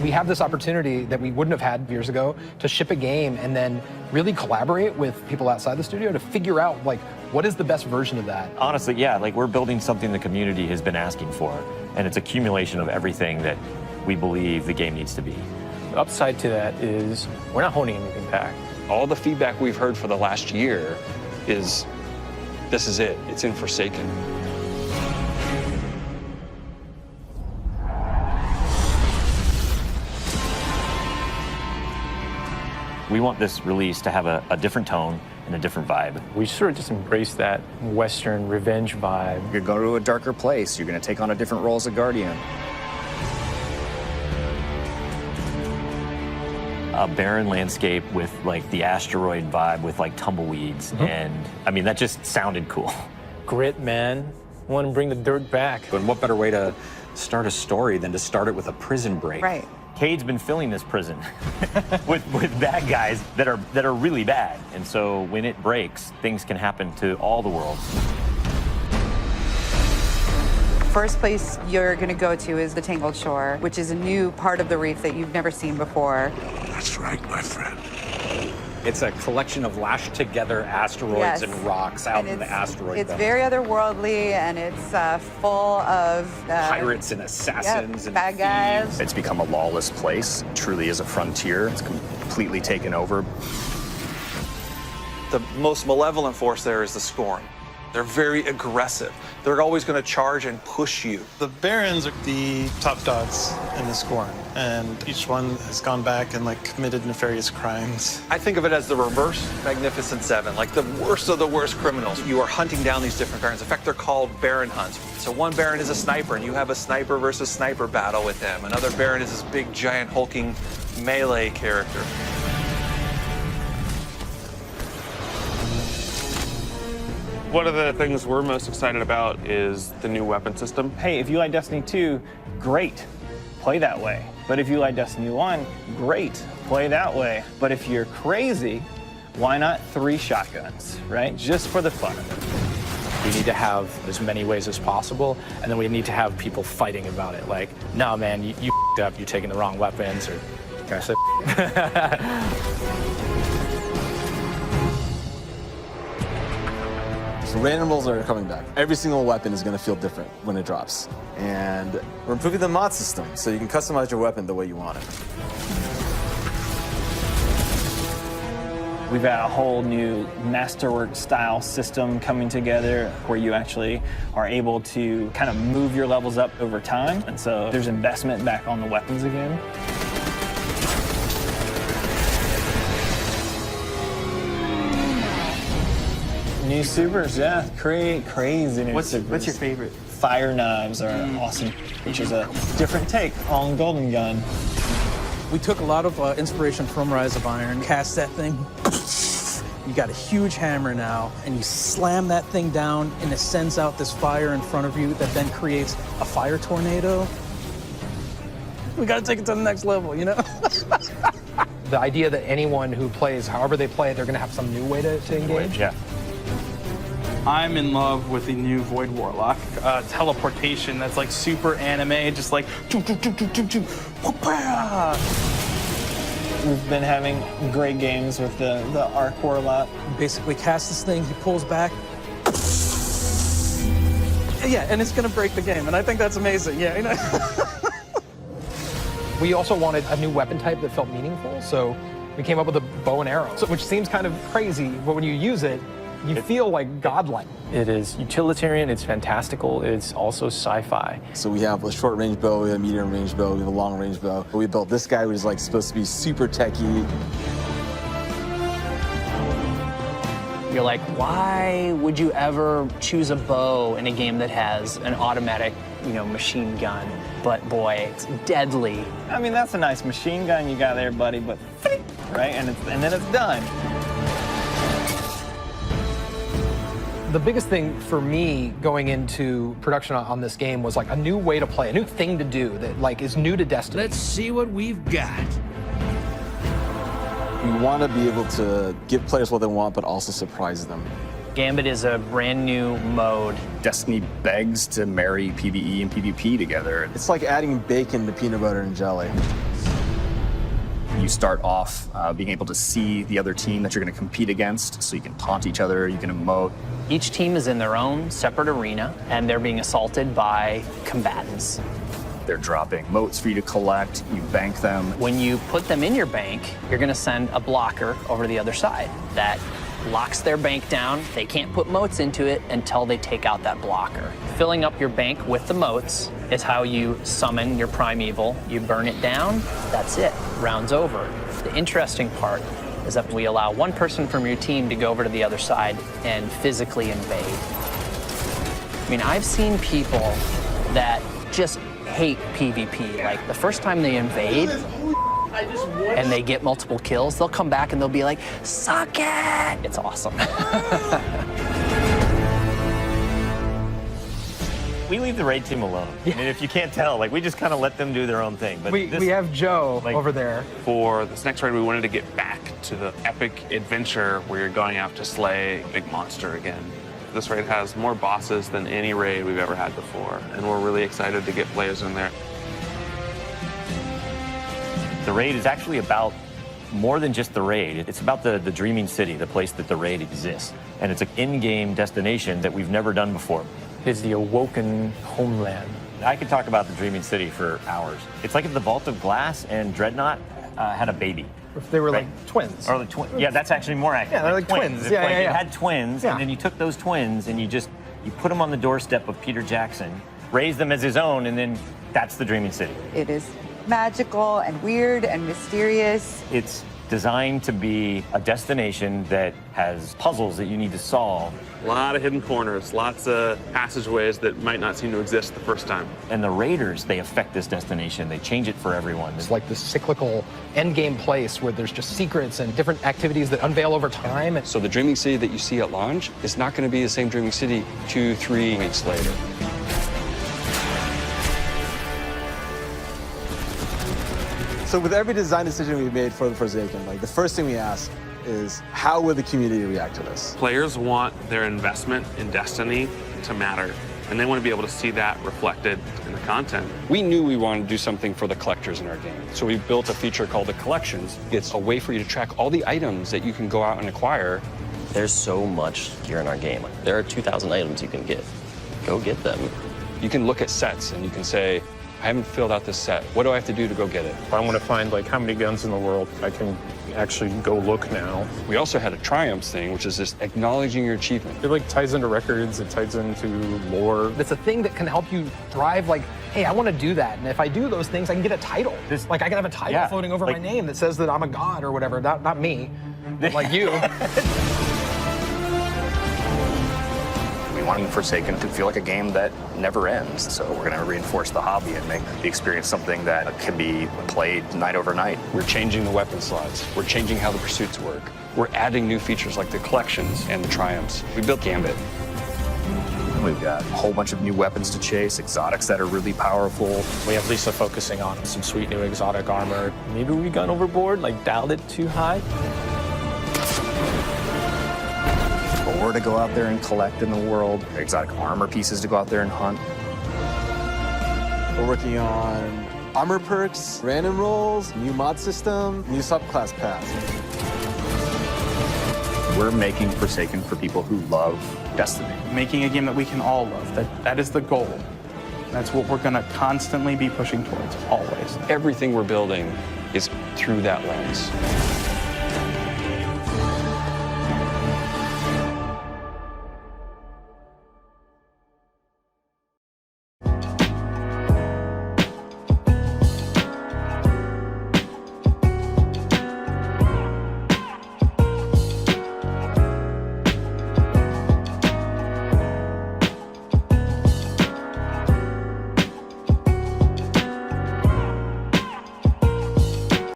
We have this opportunity that we wouldn't have had years ago to ship a game and then really collaborate with people outside the studio to figure out, like, what is the best version of that? Honestly, yeah, like we're building something the community has been asking for, and it's accumulation of everything that we believe the game needs to be. The upside to that is we're not holding anything back. All the feedback we've heard for the last year is, this is it, it's in Forsaken. We want this release to have a different tone and a different vibe. We sort of just embrace that Western revenge vibe. You're going to a darker place. You're going to take on a different role as a Guardian. A barren landscape with like the asteroid vibe with like tumbleweeds. And I mean, that just sounded cool. Grit, man. I want to bring the dirt back. And what better way to start a story than to start it with a prison break? Right. Cade's been filling this prison with bad guys that are really bad. And so when it breaks, things can happen to all the worlds. First place you're going to go to is the Tangled Shore, which is a new part of the reef that you've never seen before. That's right, my friend. It's a collection of lashed together asteroids and rocks out in the asteroid It's belt. very otherworldly, and it's full of pirates and assassins and bad guys. It's become a lawless place. It truly is a frontier. It's completely taken over. The most malevolent force there is the Scorn. They're very aggressive. They're always going to charge and push you. The Barons are the top dogs in the Scorn, and each one has gone back and like committed nefarious crimes. I think of it as the reverse Magnificent Seven, like the worst of the worst criminals. You are hunting down these different Barons. In fact, they're called Baron hunts. So one Baron is a sniper, and you have a sniper versus sniper battle with them. Another Baron is this big, giant, hulking melee character. One of the things we're most excited about is the new weapon system. Hey, if you like Destiny 2, great, play that way. But if you like Destiny 1, great, play that way. But if you're crazy, why not 3 shotguns, right? Just for the fun of it. We need to have as many ways as possible, and then we need to have people fighting about it. Like, no, man, you f***ed up, you're taking the wrong weapons, or can I say So randomables are coming back. Every single weapon is going to feel different when it drops. And we're improving the mod system, so you can customize your weapon the way you want it. We've got a whole new masterwork style system coming together where you actually are able to kind of move your levels up over time. And so there's investment back on the weapons again. New supers, yeah, crazy new supers. What's your favorite? Fire knives are awesome, which is a different take on Golden Gun. We took a lot of inspiration from Rise of Iron. Cast that thing. You got a huge hammer now, and you slam that thing down, and it sends out this fire in front of you that then creates a fire tornado. We got to take it to the next level, you know? The idea that anyone who plays, however they play, they're going to have some new way to engage. Yeah. I'm in love with the new Void Warlock. Teleportation that's like super anime, just like choo, choo, choo, choo, choo, choo, whoop-ah. We've been having great games with the Arc Warlock. Basically cast this thing, he pulls back. Yeah, and it's gonna break the game, and I think that's amazing, yeah. You know? We also wanted a new weapon type that felt meaningful, so we came up with a bow and arrow, which seems kind of crazy, but when you use it, you feel like godlike. It is utilitarian, it's fantastical, it's also sci-fi. So we have a short-range bow, we have a medium-range bow, we have a long-range bow. We built this guy, who's like supposed to be super techy. You're like, why would you ever choose a bow in a game that has an automatic, machine gun? But boy, it's deadly. I mean, that's a nice machine gun you got there, buddy, but right, and then it's done. The biggest thing for me going into production on this game was like a new way to play, a new thing to do that like is new to Destiny. Let's see what we've got. We want to be able to give players what they want, but also surprise them. Gambit is a brand new mode. Destiny begs to marry PvE and PvP together. It's like adding bacon to peanut butter and jelly. You start off being able to see the other team that you're going to compete against, so you can taunt each other, you can emote. Each team is in their own separate arena, and they're being assaulted by combatants. They're dropping motes for you to collect, you bank them. When you put them in your bank, you're gonna send a blocker over to the other side. That locks their bank down. They can't put motes into it until they take out that blocker. Filling up your bank with the motes is how you summon your primeval. You burn it down, that's it, round's over. The interesting part is that we allow one person from your team to go over to the other side and physically invade. I mean, I've seen people that just hate PvP. Like, the first time they invade and they get multiple kills, they'll come back and they'll be like, suck it! It's awesome. We leave the raid team alone. I mean, if you can't tell, like, we just kind of let them do their own thing. But We have Joe over there. For this next raid, we wanted to get back to the epic adventure where you're going out to slay a big monster again. This raid has more bosses than any raid we've ever had before, and we're really excited to get players in there. The raid is actually about more than just the raid. It's about the dreaming city, the place that the raid exists. And it's an in-game destination that we've never done before. It's the awoken homeland. I could talk about the dreaming city for hours. It's like if the Vault of Glass and Dreadnought had a baby. If they were like twins. Or like yeah, that's actually more accurate. Yeah, they're like twins. It's Yeah, like yeah, yeah. It had twins, and then you took those twins and you put them on the doorstep of Peter Jackson, raised them as his own, and then that's the dreaming city. It is magical and weird and mysterious. It's designed to be a destination that has puzzles that you need to solve. A lot of hidden corners, lots of passageways that might not seem to exist the first time. And the raiders, they affect this destination. They change it for everyone. It's like this cyclical endgame place where there's just secrets and different activities that unveil over time. So the Dreaming City that you see at launch is not going to be the same Dreaming City 2-3 weeks later. So with every design decision we made for the Forsaken, like the first thing we ask is how will the community react to this? Players want their investment in Destiny to matter, and they want to be able to see that reflected in the content. We knew we wanted to do something for the collectors in our game, so we built a feature called the Collections. It's a way for you to track all the items that you can go out and acquire. There's so much gear in our game. There are 2,000 items you can get. Go get them. You can look at sets and you can say, I haven't filled out this set. What do I have to do to go get it? If I want to find like how many guns in the world, I can actually go look now. We also had a triumphs thing, which is just acknowledging your achievement. It like ties into records, it ties into lore. It's a thing that can help you drive like, hey, I want to do that. And if I do those things, I can get a title. Like I can have a title floating over my name that says that I'm a god or whatever. Not me, but like you. We want Forsaken to feel like a game that never ends. So we're going to reinforce the hobby and make the experience something that can be played night over night. We're changing the weapon slots. We're changing how the pursuits work. We're adding new features like the collections and the triumphs. We built Gambit. We've got a whole bunch of new weapons to chase, exotics that are really powerful. We have Lisa focusing on some sweet new exotic armor. Maybe we gone overboard, like dialed it too high. Ore to go out there and collect in the world, exotic armor pieces to go out there and hunt. We're working on armor perks, random rolls, new mod system, new subclass paths. We're making Forsaken for people who love Destiny. Making a game that we can all love. That is the goal. That's what we're going to constantly be pushing towards, always. Everything we're building is through that lens.